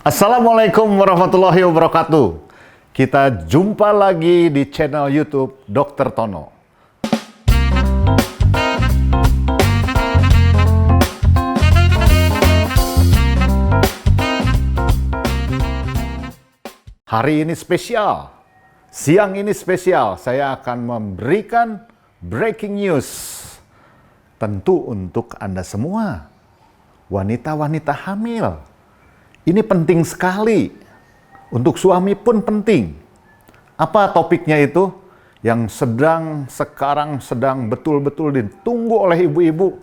Assalamualaikum warahmatullahi wabarakatuh. Kita jumpa lagi di channel YouTube Dr. Tono. Hari ini spesial, siang ini spesial. Saya akan memberikan breaking news. Tentu untuk Anda semua, wanita-wanita hamil. Ini penting sekali, untuk suami pun penting. Apa topiknya itu? Yang sekarang sedang betul-betul ditunggu oleh ibu-ibu.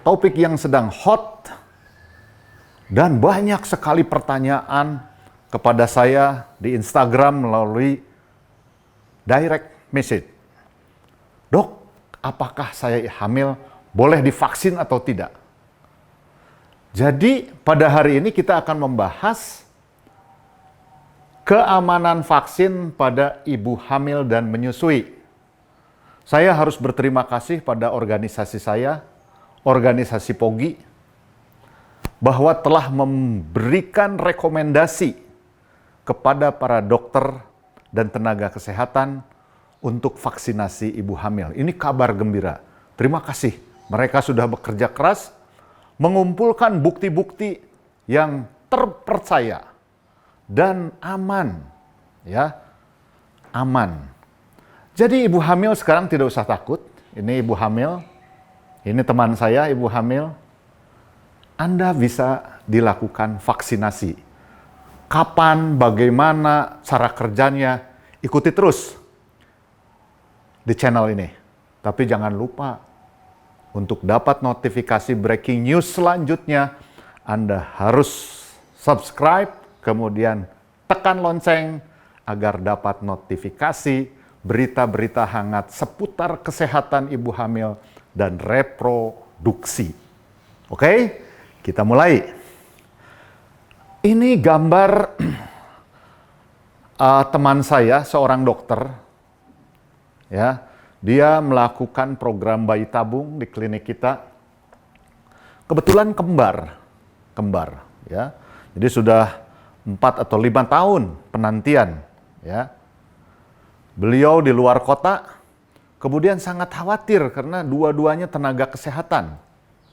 Topik yang sedang hot. Dan banyak sekali pertanyaan kepada saya di Instagram melalui direct message. Dok, apakah saya hamil? Boleh divaksin atau tidak? Jadi pada hari ini kita akan membahas keamanan vaksin pada ibu hamil dan menyusui. Saya harus berterima kasih pada organisasi saya, organisasi POGI, bahwa telah memberikan rekomendasi kepada para dokter dan tenaga kesehatan untuk vaksinasi ibu hamil. Ini kabar gembira. Terima kasih. Mereka sudah bekerja keras mengumpulkan bukti-bukti yang terpercaya dan aman, ya, aman. Jadi ibu hamil sekarang tidak usah takut. Ini ibu hamil, ini teman saya ibu hamil. Anda bisa dilakukan vaksinasi. Kapan, bagaimana, cara kerjanya, ikuti terus di channel ini. Tapi jangan lupa, untuk dapat notifikasi breaking news selanjutnya, Anda harus subscribe, kemudian tekan lonceng agar dapat notifikasi berita-berita hangat seputar kesehatan ibu hamil dan reproduksi. Oke, kita mulai. Ini gambar teman saya, seorang dokter, ya. Dia melakukan program bayi tabung di klinik kita. Kebetulan kembar, ya. Jadi sudah 4 atau 5 tahun penantian, ya. Beliau di luar kota, kemudian sangat khawatir karena dua-duanya tenaga kesehatan,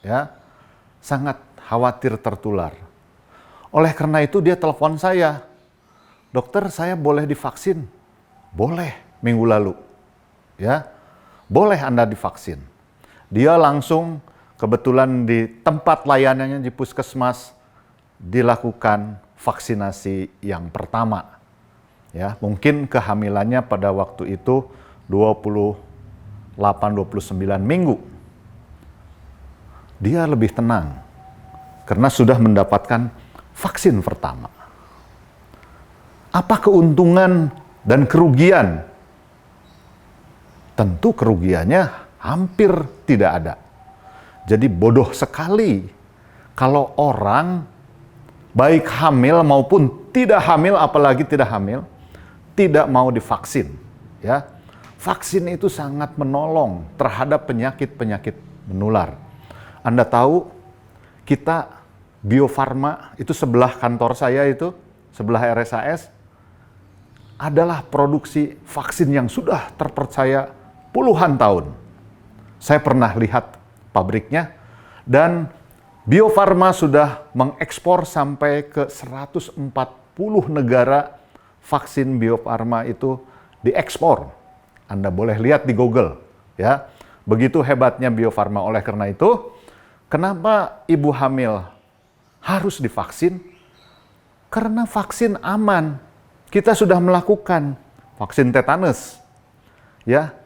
ya. Sangat khawatir tertular. Oleh karena itu dia telepon saya, dokter saya boleh divaksin? Boleh, minggu lalu, ya. Boleh Anda divaksin. Dia langsung kebetulan di tempat layanannya di puskesmas dilakukan vaksinasi yang pertama. Ya, mungkin kehamilannya pada waktu itu 28-29 minggu. Dia lebih tenang karena sudah mendapatkan vaksin pertama. Apa keuntungan dan kerugian? Tentu kerugiannya hampir tidak ada. Jadi bodoh sekali kalau orang baik hamil maupun tidak hamil, apalagi tidak hamil, tidak mau divaksin. Ya, vaksin itu sangat menolong terhadap penyakit-penyakit menular. Anda tahu, kita Bio Farma itu sebelah kantor saya itu, sebelah RSAS, adalah produksi vaksin yang sudah terpercaya puluhan tahun. Saya pernah lihat pabriknya, dan Bio Farma sudah mengekspor sampai ke 140 negara. Vaksin Bio Farma itu diekspor. Anda boleh lihat di Google, ya. Begitu hebatnya Bio Farma. Oleh karena itu, kenapa ibu hamil harus divaksin? Karena vaksin aman. Kita sudah melakukan vaksin tetanus, ya.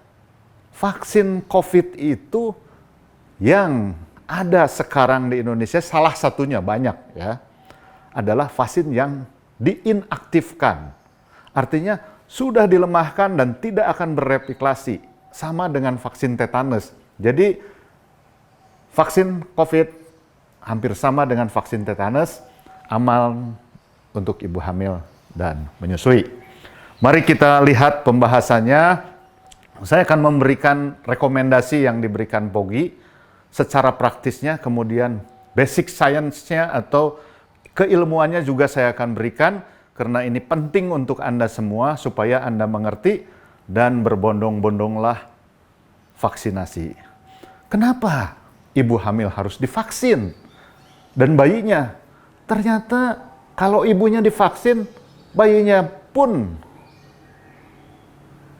Vaksin COVID itu yang ada sekarang di Indonesia, salah satunya, banyak ya, adalah vaksin yang diinaktifkan. Artinya sudah dilemahkan dan tidak akan bereplikasi, sama dengan vaksin tetanus. Jadi vaksin COVID hampir sama dengan vaksin tetanus, aman untuk ibu hamil dan menyusui. Mari kita lihat pembahasannya. Saya akan memberikan rekomendasi yang diberikan POGI secara praktisnya, kemudian basic science-nya atau Keilmuannya juga saya akan berikan karena ini penting untuk Anda semua supaya Anda mengerti dan berbondong-bondonglah vaksinasi. Kenapa ibu hamil harus divaksin? Dan bayinya, ternyata kalau ibunya divaksin, bayinya pun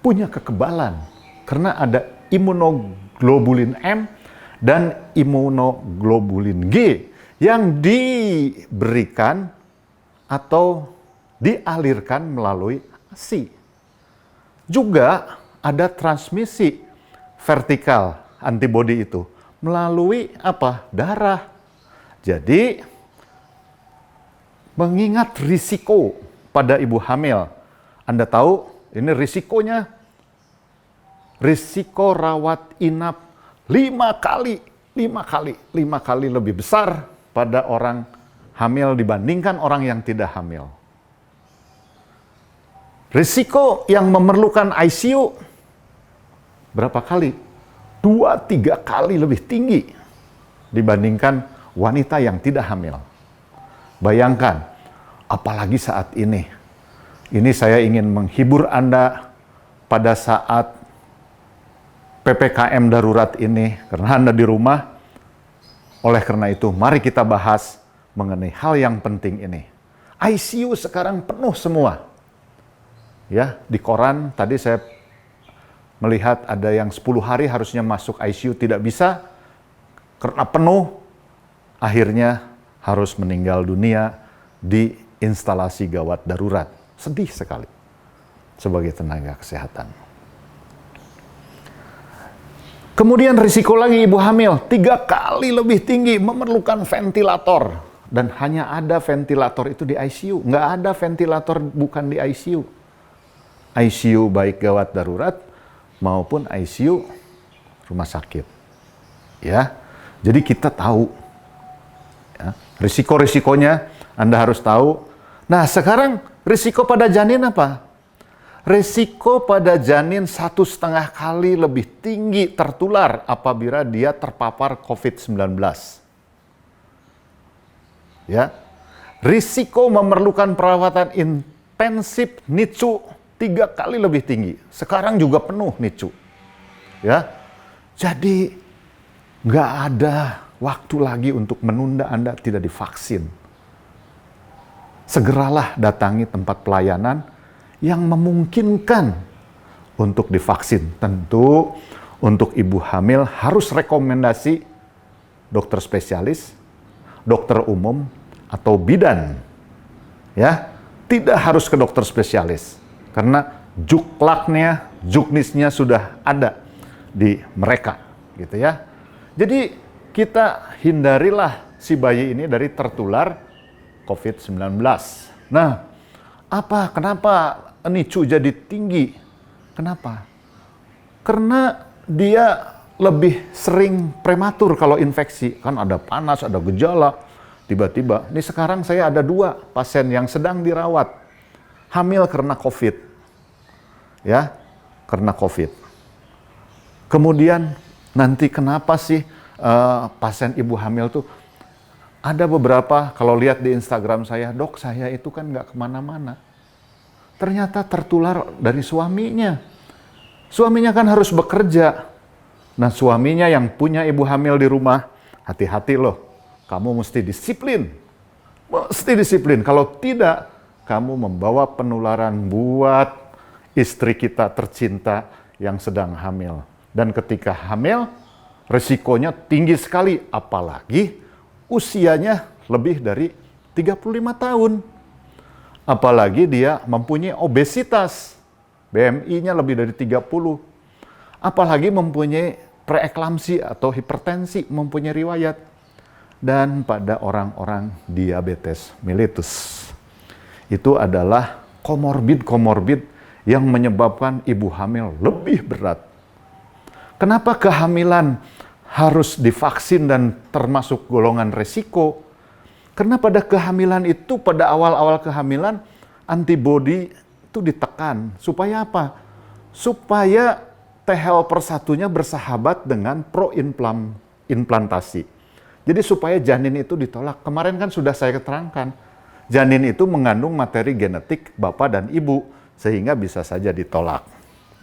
punya kekebalan. Karena ada imunoglobulin M dan imunoglobulin G yang diberikan atau dialirkan melalui ASI. Juga ada transmisi vertikal antibodi itu melalui apa? Darah. Jadi mengingat risiko pada ibu hamil, Anda tahu ini risikonya, risiko rawat inap 5 kali lebih besar pada orang hamil dibandingkan orang yang tidak hamil. Risiko yang memerlukan ICU berapa kali? 2-3 kali lebih tinggi dibandingkan wanita yang tidak hamil. Bayangkan, apalagi saat ini. Ini saya ingin menghibur Anda pada saat PPKM darurat ini, karena Anda di rumah. Oleh karena itu, mari kita bahas mengenai hal yang penting ini. ICU sekarang penuh semua. Ya, di koran tadi saya melihat ada yang 10 hari harusnya masuk ICU, tidak bisa karena penuh. Akhirnya harus meninggal dunia di instalasi gawat darurat. Sedih sekali sebagai tenaga kesehatan. Kemudian risiko lagi ibu hamil 3 kali lebih tinggi, memerlukan ventilator. Dan hanya ada ventilator itu di ICU. Nggak ada ventilator bukan di ICU. ICU baik gawat darurat maupun ICU rumah sakit. Ya, jadi kita tahu ya, risiko-risikonya Anda harus tahu. Nah, sekarang risiko pada janin apa? Risiko pada janin 1,5 kali lebih tinggi tertular apabila dia terpapar COVID-19. Ya, risiko memerlukan perawatan intensif NICU 3 kali lebih tinggi. Sekarang juga penuh NICU. Ya, jadi nggak ada waktu lagi untuk menunda Anda tidak divaksin. Segeralah datangi tempat pelayanan yang memungkinkan untuk divaksin. Tentu untuk ibu hamil harus rekomendasi dokter spesialis, dokter umum, atau bidan. Ya, tidak harus ke dokter spesialis karena juklaknya, juknisnya sudah ada di mereka, gitu ya. Jadi kita hindarilah si bayi ini dari tertular COVID-19. Nah, kenapa NICU jadi tinggi? Kenapa? Karena dia lebih sering prematur kalau infeksi. Kan ada panas, ada gejala, tiba-tiba. Ini sekarang saya ada 2 pasien yang sedang dirawat. Hamil karena COVID. Ya, karena COVID. Kemudian nanti kenapa sih pasien ibu hamil tuh ada beberapa, kalau lihat di Instagram saya, dok saya itu kan nggak kemana-mana. Ternyata tertular dari suaminya. Suaminya kan harus bekerja. Nah, suaminya yang punya ibu hamil di rumah, hati-hati loh. Kamu mesti disiplin. Mesti disiplin. Kalau tidak, kamu membawa penularan buat istri kita tercinta yang sedang hamil. Dan ketika hamil, resikonya tinggi sekali. Apalagi usianya lebih dari 35 tahun. Apalagi dia mempunyai obesitas. BMI-nya lebih dari 30. Apalagi mempunyai preeklamsi atau hipertensi, mempunyai riwayat. Dan pada orang-orang diabetes mellitus. Itu adalah komorbid yang menyebabkan ibu hamil lebih berat. Kenapa kehamilan harus divaksin dan termasuk golongan resiko? Karena pada kehamilan itu, pada awal-awal kehamilan, antibodi itu ditekan. Supaya apa? Supaya T helper satunya bersahabat dengan pro-implantasi. Jadi supaya janin itu ditolak. Kemarin kan sudah saya keterangkan, janin itu mengandung materi genetik bapak dan ibu, sehingga bisa saja ditolak.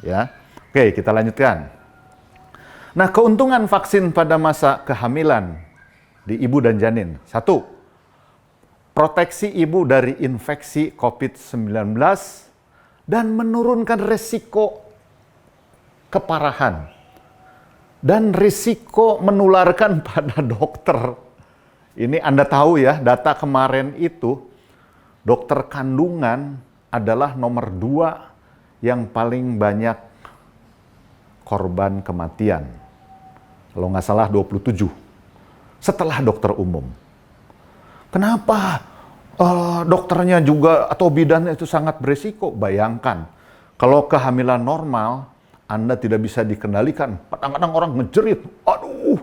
Ya, oke, kita lanjutkan. Nah, keuntungan vaksin pada masa kehamilan di ibu dan janin. 1. Proteksi ibu dari infeksi COVID-19 dan menurunkan risiko keparahan dan risiko menularkan pada dokter. Ini Anda tahu ya, data kemarin itu dokter kandungan adalah nomor 2 yang paling banyak korban kematian. Kalau nggak salah 27. Setelah dokter umum. Kenapa? Dokternya juga atau bidannya itu sangat berisiko. Bayangkan, kalau kehamilan normal, Anda tidak bisa dikendalikan. Kadang-kadang orang ngejerit, aduh,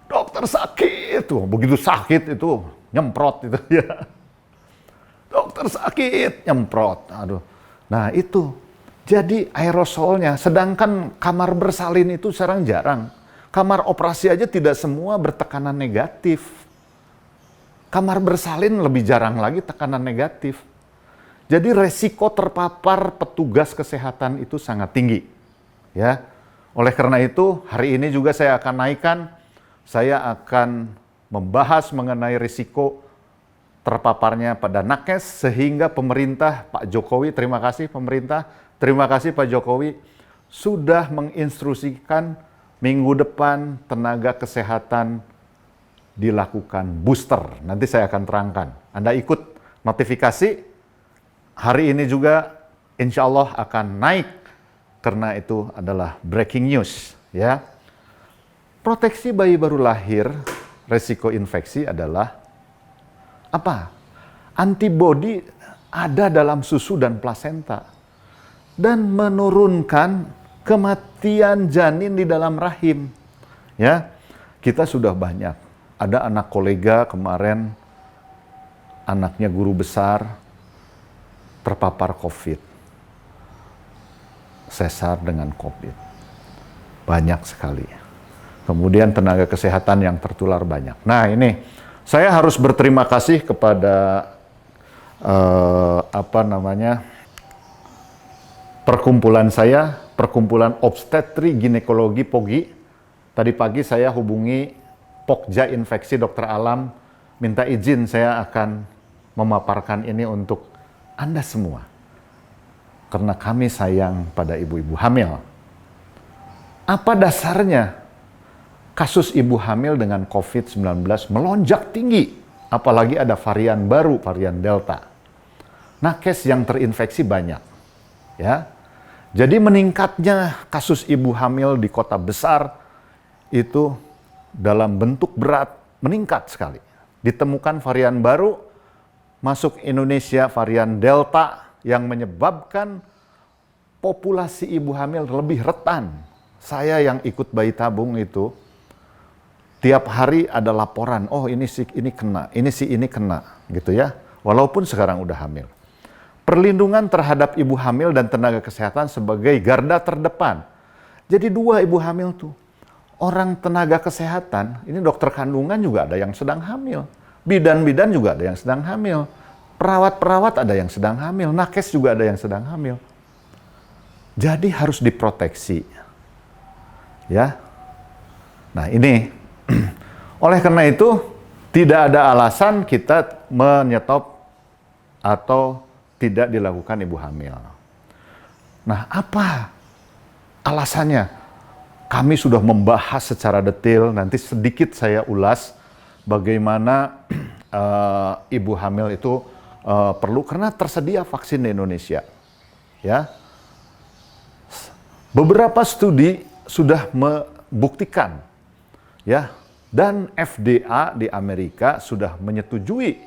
dokter sakit. Tuh, begitu sakit itu nyemprot itu ya. Dokter sakit, nyemprot. Aduh. Nah, itu. Jadi aerosolnya, sedangkan kamar bersalin itu sekarang jarang. Kamar operasi aja tidak semua bertekanan negatif. Kamar bersalin lebih jarang lagi tekanan negatif. Jadi resiko terpapar petugas kesehatan itu sangat tinggi. Ya. Oleh karena itu, hari ini juga saya akan membahas mengenai risiko terpaparnya pada nakes, sehingga pemerintah, Pak Jokowi, terima kasih pemerintah, terima kasih Pak Jokowi, sudah menginstruksikan minggu depan tenaga kesehatan dilakukan booster. Nanti saya akan terangkan. Anda ikut notifikasi, hari ini juga insya Allah akan naik, karena itu adalah breaking news. Ya. Proteksi bayi baru lahir, resiko infeksi adalah apa? Antibodi ada dalam susu dan plasenta dan menurunkan kematian janin di dalam rahim. Ya, kita sudah banyak. Ada anak kolega kemarin, anaknya guru besar terpapar COVID, sesar dengan COVID, banyak sekali. Kemudian tenaga kesehatan yang tertular banyak. Nah, ini saya harus berterima kasih kepada perkumpulan saya, Perkumpulan Obstetri Ginekologi POGI. Tadi pagi saya hubungi Pokja Infeksi Dr. Alam, minta izin saya akan memaparkan ini untuk Anda semua. Karena kami sayang pada ibu-ibu hamil. Apa dasarnya kasus ibu hamil dengan COVID-19 melonjak tinggi, apalagi ada varian baru, varian Delta. Nakes yang terinfeksi banyak. Ya. Jadi meningkatnya kasus ibu hamil di kota besar itu dalam bentuk berat meningkat sekali. Ditemukan varian baru masuk Indonesia, varian Delta, yang menyebabkan populasi ibu hamil lebih rentan. Saya yang ikut bayi tabung itu, tiap hari ada laporan, oh ini kena, ini kena, gitu ya. Walaupun sekarang udah hamil. Perlindungan terhadap ibu hamil dan tenaga kesehatan sebagai garda terdepan. Jadi 2 ibu hamil tuh. Orang tenaga kesehatan, ini dokter kandungan juga ada yang sedang hamil. Bidan-bidan juga ada yang sedang hamil. Perawat-perawat ada yang sedang hamil. Nakes juga ada yang sedang hamil. Jadi harus diproteksi. Ya. Nah, ini oleh karena itu, tidak ada alasan kita menyetop atau tidak dilakukan ibu hamil. Nah, apa alasannya? Kami sudah membahas secara detail, nanti sedikit saya ulas bagaimana ibu hamil itu perlu, karena tersedia vaksin di Indonesia. Ya. Beberapa studi sudah membuktikan, ya, dan FDA di Amerika sudah menyetujui,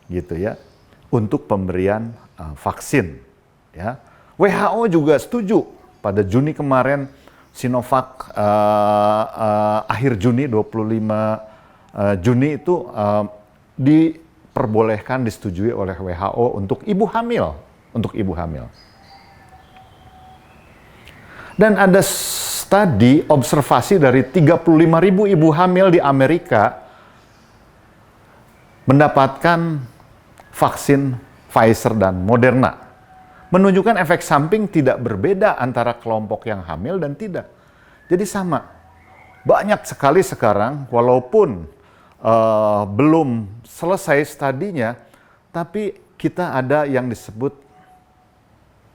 gitu ya, untuk pemberian vaksin. Ya. WHO juga setuju pada Juni kemarin, Sinovac akhir Juni, 25 Juni itu diperbolehkan, disetujui oleh WHO untuk ibu hamil, Dan ada studi observasi dari 35.000 ibu hamil di Amerika mendapatkan vaksin Pfizer dan Moderna. Menunjukkan efek samping tidak berbeda antara kelompok yang hamil dan tidak. Jadi sama. Banyak sekali sekarang, walaupun belum selesai studinya, tapi kita ada yang disebut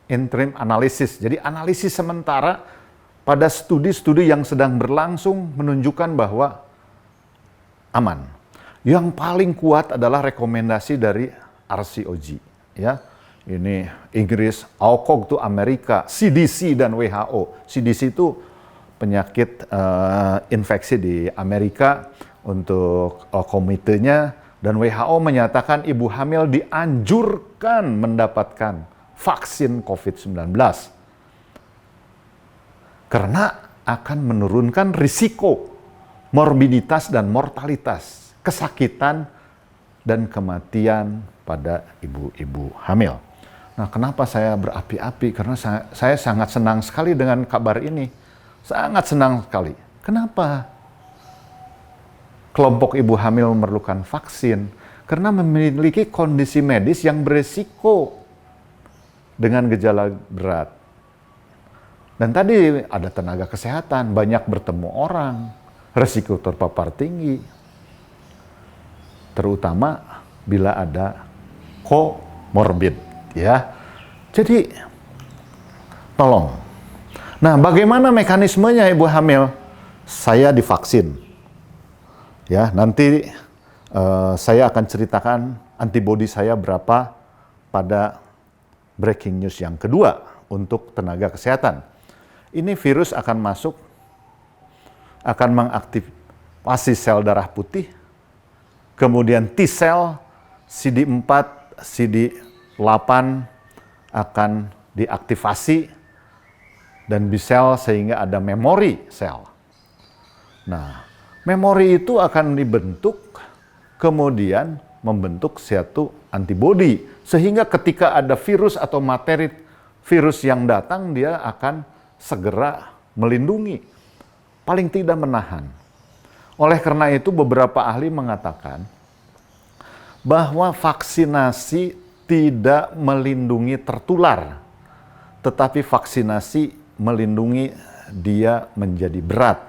interim analysis. Jadi analisis sementara pada studi-studi yang sedang berlangsung menunjukkan bahwa aman. Yang paling kuat adalah rekomendasi dari RCOG, ya. Ini Inggris, AOKOG itu Amerika, CDC dan WHO. CDC itu penyakit infeksi di Amerika untuk komitenya, dan WHO menyatakan ibu hamil dianjurkan mendapatkan vaksin COVID-19 karena akan menurunkan risiko morbiditas dan mortalitas, kesakitan dan kematian pada ibu-ibu hamil. Nah, kenapa saya berapi-api? Karena saya sangat senang sekali dengan kabar ini. Sangat senang sekali. Kenapa kelompok ibu hamil memerlukan vaksin? Karena memiliki kondisi medis yang beresiko dengan gejala berat. Dan tadi ada tenaga kesehatan, banyak bertemu orang, resiko terpapar tinggi. Terutama bila ada komorbid, ya. Jadi tolong. Nah, bagaimana mekanismenya ibu hamil? Saya divaksin. Ya, nanti saya akan ceritakan antibodi saya berapa pada breaking news yang kedua untuk tenaga kesehatan. Ini virus akan masuk, akan mengaktifasi sel darah putih, kemudian T-cell, CD4, CD8 akan diaktifasi, dan B-cell sehingga ada memori sel. Nah, memori itu akan dibentuk, kemudian membentuk suatu antibodi, sehingga ketika ada virus atau materi virus yang datang, dia akan segera melindungi, paling tidak menahan. Oleh karena itu, beberapa ahli mengatakan bahwa vaksinasi tidak melindungi tertular, tetapi vaksinasi melindungi dia menjadi berat.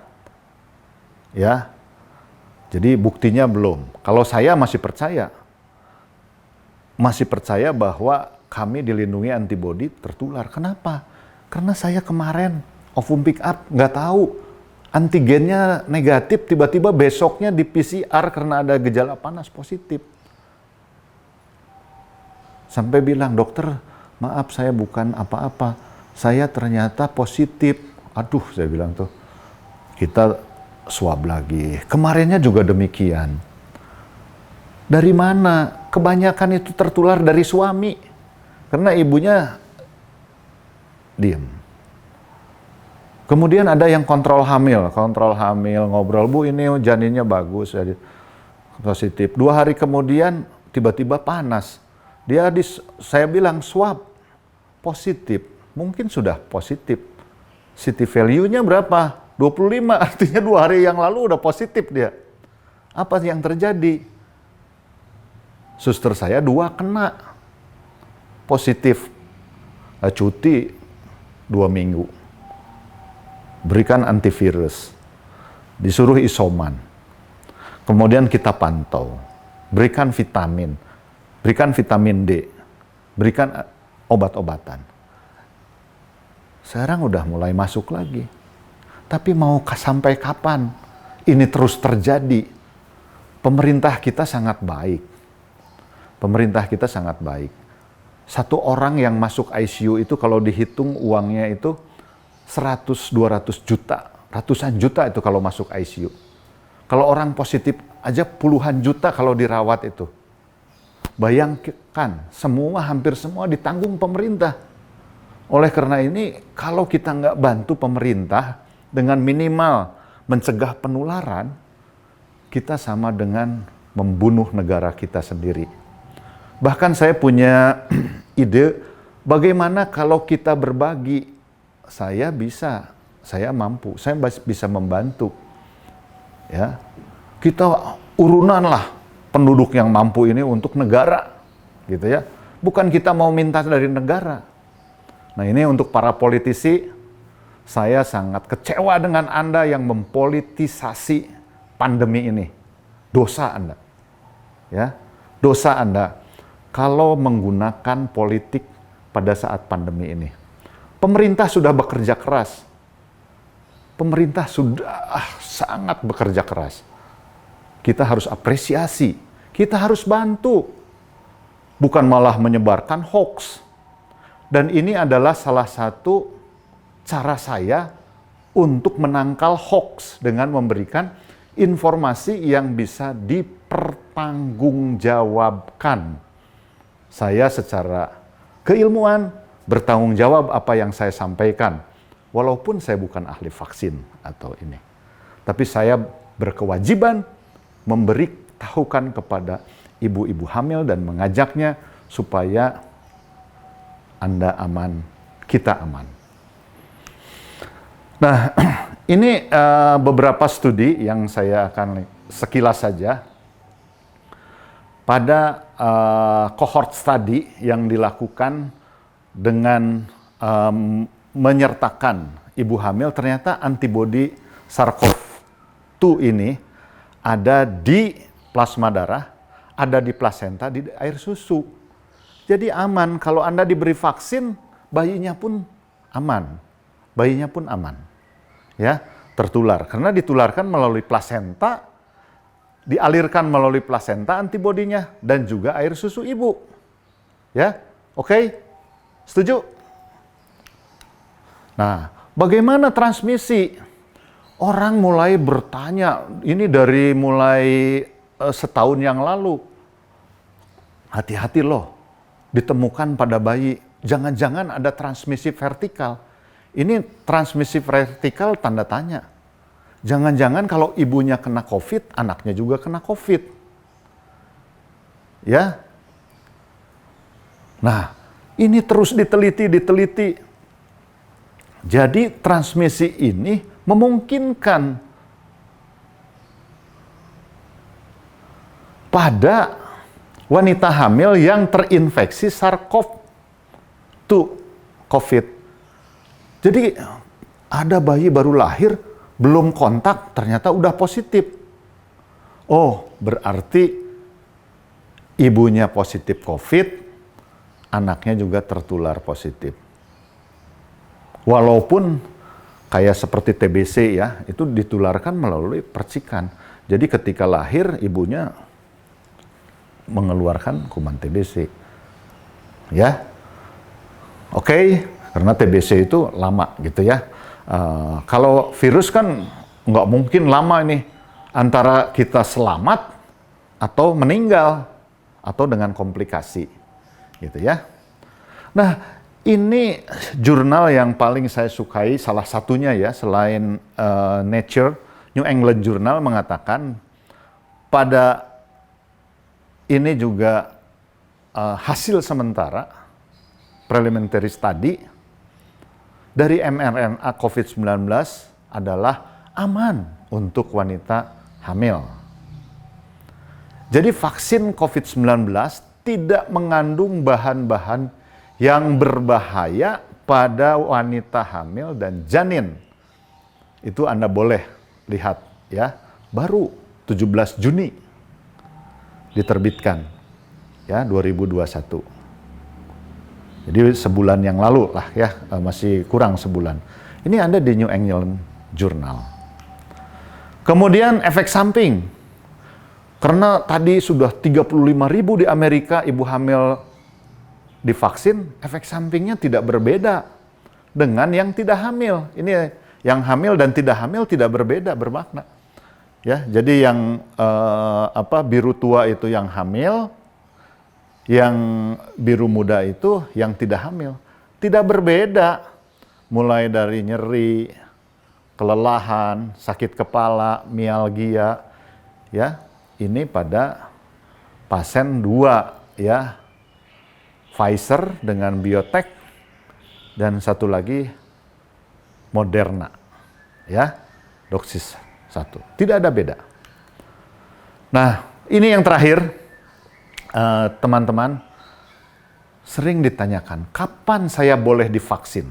Ya. Jadi buktinya belum. Kalau saya masih percaya bahwa kami dilindungi antibodi tertular. Kenapa? Karena saya kemarin ovum pick up nggak tahu antigennya negatif, tiba-tiba besoknya di PCR karena ada gejala panas positif. Sampai bilang, dokter, maaf saya bukan apa-apa, saya ternyata positif. Aduh, saya bilang tuh, kita swab lagi. Kemarinnya juga demikian. Dari mana? Kebanyakan itu tertular dari suami. Karena ibunya diam. Kemudian ada yang kontrol hamil, ngobrol, Bu ini janinnya bagus, jadi positif. 2 hari kemudian tiba-tiba panas. Saya bilang swab, positif. Mungkin sudah positif. City value-nya berapa? 25, artinya 2 hari yang lalu udah positif dia. Apa yang terjadi? Suster saya 2 kena positif. Cuti 2 minggu. Berikan antivirus. Disuruh isoman. Kemudian kita pantau. Berikan vitamin. Berikan vitamin D. Berikan obat-obatan. Sekarang udah mulai masuk lagi. Tapi mau sampai kapan ini terus terjadi? Pemerintah kita sangat baik. Satu orang yang masuk ICU itu kalau dihitung uangnya itu 100-200 juta. Ratusan juta itu kalau masuk ICU. Kalau orang positif aja puluhan juta kalau dirawat itu. Bayangkan, hampir semua ditanggung pemerintah. Oleh karena ini, kalau kita nggak bantu pemerintah dengan minimal mencegah penularan, kita sama dengan membunuh negara kita sendiri. Bahkan saya punya ide, bagaimana kalau kita berbagi, saya mampu, saya bisa membantu. Ya, kita urunan lah penduduk yang mampu ini untuk negara. gitu ya. Bukan kita mau minta dari negara. Nah, ini untuk para politisi, saya sangat kecewa dengan Anda yang mempolitisasi pandemi ini. Dosa Anda. Ya, dosa Anda kalau menggunakan politik pada saat pandemi ini. Pemerintah sudah bekerja keras. Pemerintah sudah sangat bekerja keras. Kita harus apresiasi. Kita harus bantu. Bukan malah menyebarkan hoax. Dan ini adalah salah satu cara saya untuk menangkal hoax dengan memberikan informasi yang bisa dipertanggungjawabkan. Saya secara keilmuan bertanggung jawab apa yang saya sampaikan. Walaupun saya bukan ahli vaksin atau ini. Tapi saya berkewajiban memberitahukan kepada ibu-ibu hamil dan mengajaknya supaya Anda aman, kita aman. Nah, ini beberapa studi yang saya akan sekilas saja. Pada cohort study yang dilakukan dengan menyertakan ibu hamil, ternyata antibodi SARS-CoV-2 ini ada di plasma darah, ada di plasenta, di air susu. Jadi aman, kalau Anda diberi vaksin, bayinya pun aman. Bayinya pun aman. Ya, tertular. Karena ditularkan melalui plasenta, dialirkan melalui plasenta antibodinya, dan juga air susu ibu. Ya, oke? Setuju? Nah, bagaimana transmisi? Orang mulai bertanya, ini dari mulai setahun yang lalu. Hati-hati loh, ditemukan pada bayi. Jangan-jangan ada transmisi vertikal. Ini transmisi vertikal tanda tanya. Jangan-jangan kalau ibunya kena COVID, anaknya juga kena COVID. Ya. Nah, ini terus diteliti. Jadi transmisi ini memungkinkan pada wanita hamil yang terinfeksi SARS-CoV-2, COVID. Jadi ada bayi baru lahir, belum kontak, ternyata udah positif. Oh, berarti ibunya positif COVID, anaknya juga tertular positif. Walaupun kayak seperti TBC ya, itu ditularkan melalui percikan. Jadi ketika lahir, ibunya mengeluarkan kuman TBC. Ya, oke, karena TBC itu lama gitu ya. Kalau virus kan nggak mungkin lama ini, antara kita selamat atau meninggal atau dengan komplikasi, gitu ya. Nah, ini jurnal yang paling saya sukai, salah satunya ya, selain Nature, New England Journal mengatakan pada ini juga hasil sementara preliminary study dari mRNA COVID-19 adalah aman untuk wanita hamil. Jadi vaksin COVID-19 tidak mengandung bahan-bahan yang berbahaya pada wanita hamil dan janin. Itu Anda boleh lihat ya, baru 17 Juni diterbitkan ya, 2021. Jadi sebulan yang lalu lah ya, masih kurang sebulan. Ini ada di New England Journal. Kemudian efek samping. Karena tadi sudah 35.000 di Amerika ibu hamil divaksin, efek sampingnya tidak berbeda dengan yang tidak hamil. Ini yang hamil dan tidak hamil tidak berbeda, bermakna. Ya, jadi yang biru tua itu yang hamil, yang biru muda itu yang tidak hamil. Tidak berbeda, mulai dari nyeri, kelelahan, sakit kepala, mialgia, ya. Ini pada pasien 2 ya, Pfizer dengan Biotech dan satu lagi Moderna, ya, dosis 1. Tidak ada beda. Nah, ini yang terakhir, teman-teman, sering ditanyakan, kapan saya boleh divaksin?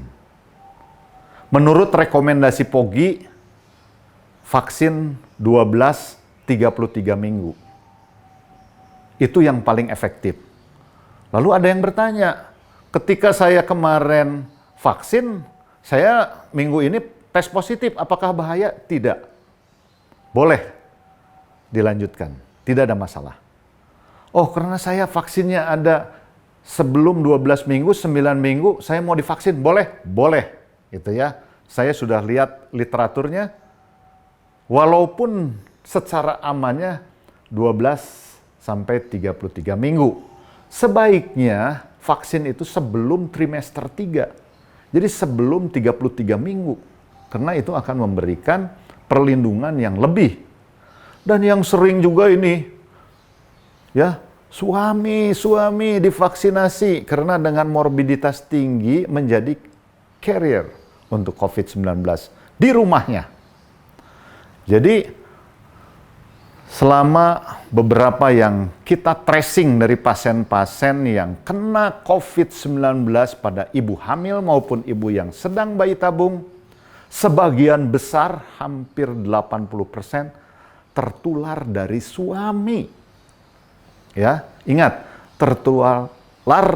Menurut rekomendasi POGI, vaksin 12-33 minggu. Itu yang paling efektif. Lalu ada yang bertanya, ketika saya kemarin vaksin, saya minggu ini tes positif, apakah bahaya? Tidak. Boleh dilanjutkan, tidak ada masalah. Oh, karena saya vaksinnya ada sebelum 12 minggu, 9 minggu, saya mau divaksin, boleh? Boleh, gitu ya. Saya sudah lihat literaturnya, walaupun secara amannya 12-33 minggu. Sebaiknya vaksin itu sebelum trimester 3. Jadi sebelum 33 minggu. Karena itu akan memberikan perlindungan yang lebih. Dan yang sering juga ini, ya, suami divaksinasi karena dengan morbiditas tinggi menjadi carrier untuk COVID-19 di rumahnya. Jadi selama beberapa yang kita tracing dari pasien-pasien yang kena COVID-19 pada ibu hamil maupun ibu yang sedang bayi tabung, sebagian besar hampir 80% tertular dari suami. Ya, ingat, tertular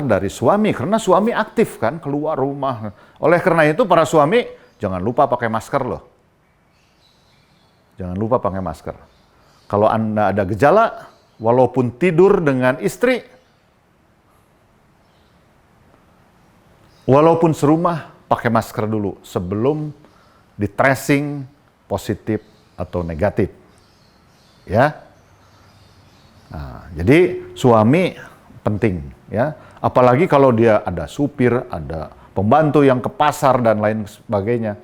dari suami karena suami aktif kan keluar rumah. Oleh karena itu para suami jangan lupa pakai masker loh. Jangan lupa pakai masker. Kalau Anda ada gejala, walaupun tidur dengan istri, walaupun serumah, pakai masker dulu sebelum di tracing positif atau negatif. Ya. Nah, jadi suami penting ya, apalagi kalau dia ada supir, ada pembantu yang ke pasar dan lain sebagainya.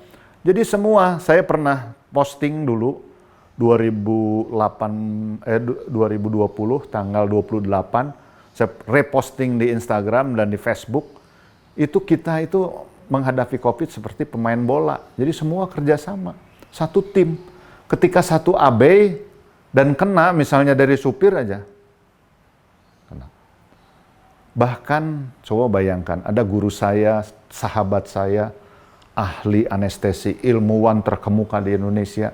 Jadi semua, saya pernah posting dulu 2020 tanggal 28, saya reposting di Instagram dan di Facebook. Itu kita itu menghadapi COVID seperti pemain bola. Jadi semua kerjasama, satu tim. Ketika satu abai dan kena, misalnya dari supir aja. Kena. Bahkan, coba bayangkan, ada guru saya, sahabat saya, ahli anestesi, ilmuwan terkemuka di Indonesia,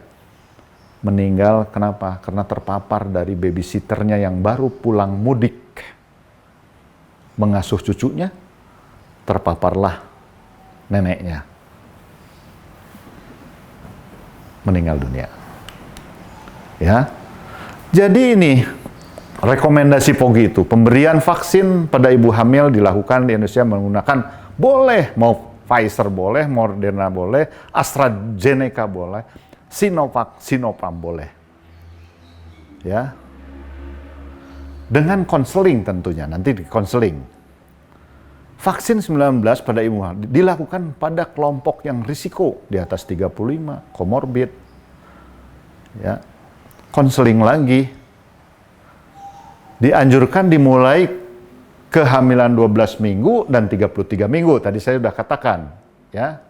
meninggal, kenapa? Karena terpapar dari babysitternya yang baru pulang mudik. Mengasuh cucunya, terpaparlah neneknya. Meninggal dunia. Ya. Jadi ini rekomendasi POGI itu, pemberian vaksin pada ibu hamil dilakukan di Indonesia menggunakan boleh, mau Pfizer boleh, Moderna boleh, AstraZeneca boleh, Sinovac, Sinopharm boleh. Ya. Dengan konseling tentunya, nanti di konseling. Vaksin 19 pada ibu hamil dilakukan pada kelompok yang risiko di atas 35, komorbid. Ya. Konseling lagi, dianjurkan dimulai kehamilan 12 minggu dan 33 minggu. Tadi saya sudah katakan, ya.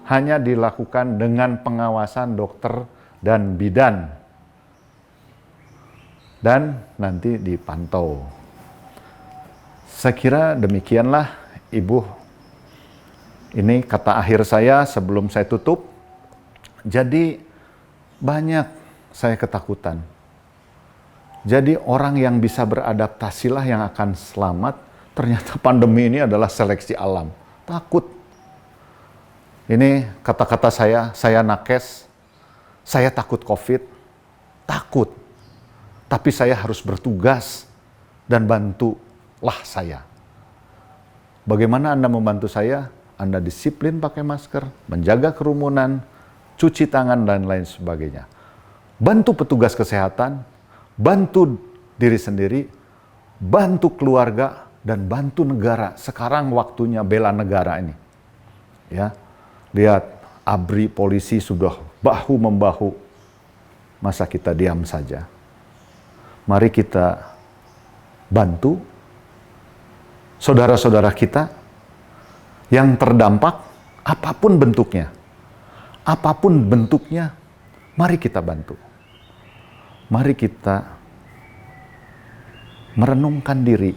Hanya dilakukan dengan pengawasan dokter dan bidan. Dan nanti dipantau. Saya kira demikianlah, Ibu. Ini kata akhir saya sebelum saya tutup. Jadi banyak saya ketakutan. Jadi orang yang bisa beradaptasilah yang akan selamat. Ternyata pandemi ini adalah seleksi alam. Takut. Ini kata-kata saya nakes. Saya takut COVID. Takut. Tapi saya harus bertugas dan bantulah saya. Bagaimana Anda membantu saya? Anda disiplin pakai masker, menjaga kerumunan, cuci tangan, dan lain sebagainya. Bantu petugas kesehatan, bantu diri sendiri, bantu keluarga, dan bantu negara. Sekarang waktunya bela negara ini. Ya, lihat ABRI, polisi sudah bahu-membahu. Masa kita diam saja? Mari kita bantu saudara-saudara kita yang terdampak, apapun bentuknya. Apapun bentuknya, mari kita bantu. Mari kita merenungkan diri.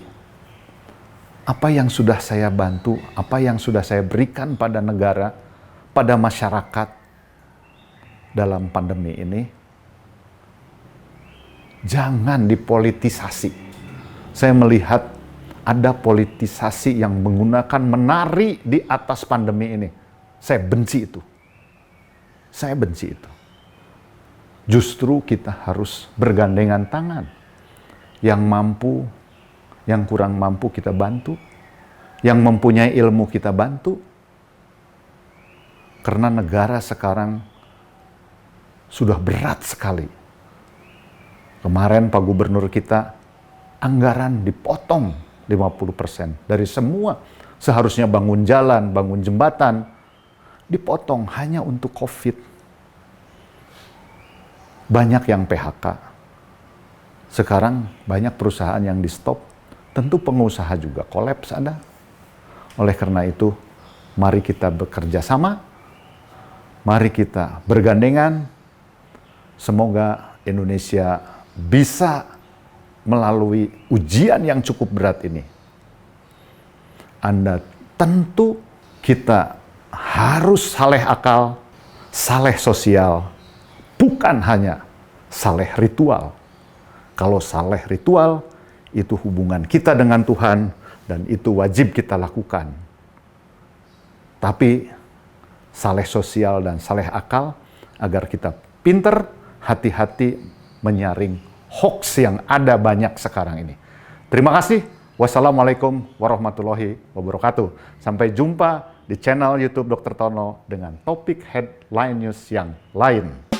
apa yang sudah saya bantu, apa yang sudah saya berikan pada negara, pada masyarakat dalam pandemi ini, jangan dipolitisasi. Saya melihat ada politisasi yang menggunakan menari di atas pandemi ini. Saya benci itu. Saya benci itu. Justru kita harus bergandengan tangan. Yang mampu, yang kurang mampu kita bantu. Yang mempunyai ilmu kita bantu. Karena negara sekarang sudah berat sekali. Kemarin Pak Gubernur kita, anggaran dipotong 50% dari semua. Seharusnya bangun jalan, bangun jembatan, dipotong hanya untuk COVID. Banyak yang PHK. Sekarang banyak perusahaan yang di stop. Tentu pengusaha juga kolaps ada. Oleh karena itu, mari kita bekerja sama. Mari kita bergandengan. Semoga Indonesia bisa melalui ujian yang cukup berat ini. Anda tentu kita harus saleh akal, saleh sosial, bukan hanya saleh ritual. Kalau saleh ritual, itu hubungan kita dengan Tuhan, dan itu wajib kita lakukan. Tapi saleh sosial dan saleh akal, agar kita pinter, hati-hati menyaring hoax yang ada banyak sekarang ini. Terima kasih. Wassalamualaikum warahmatullahi wabarakatuh. Sampai jumpa di channel YouTube Dr. Tono dengan topik headline news yang lain.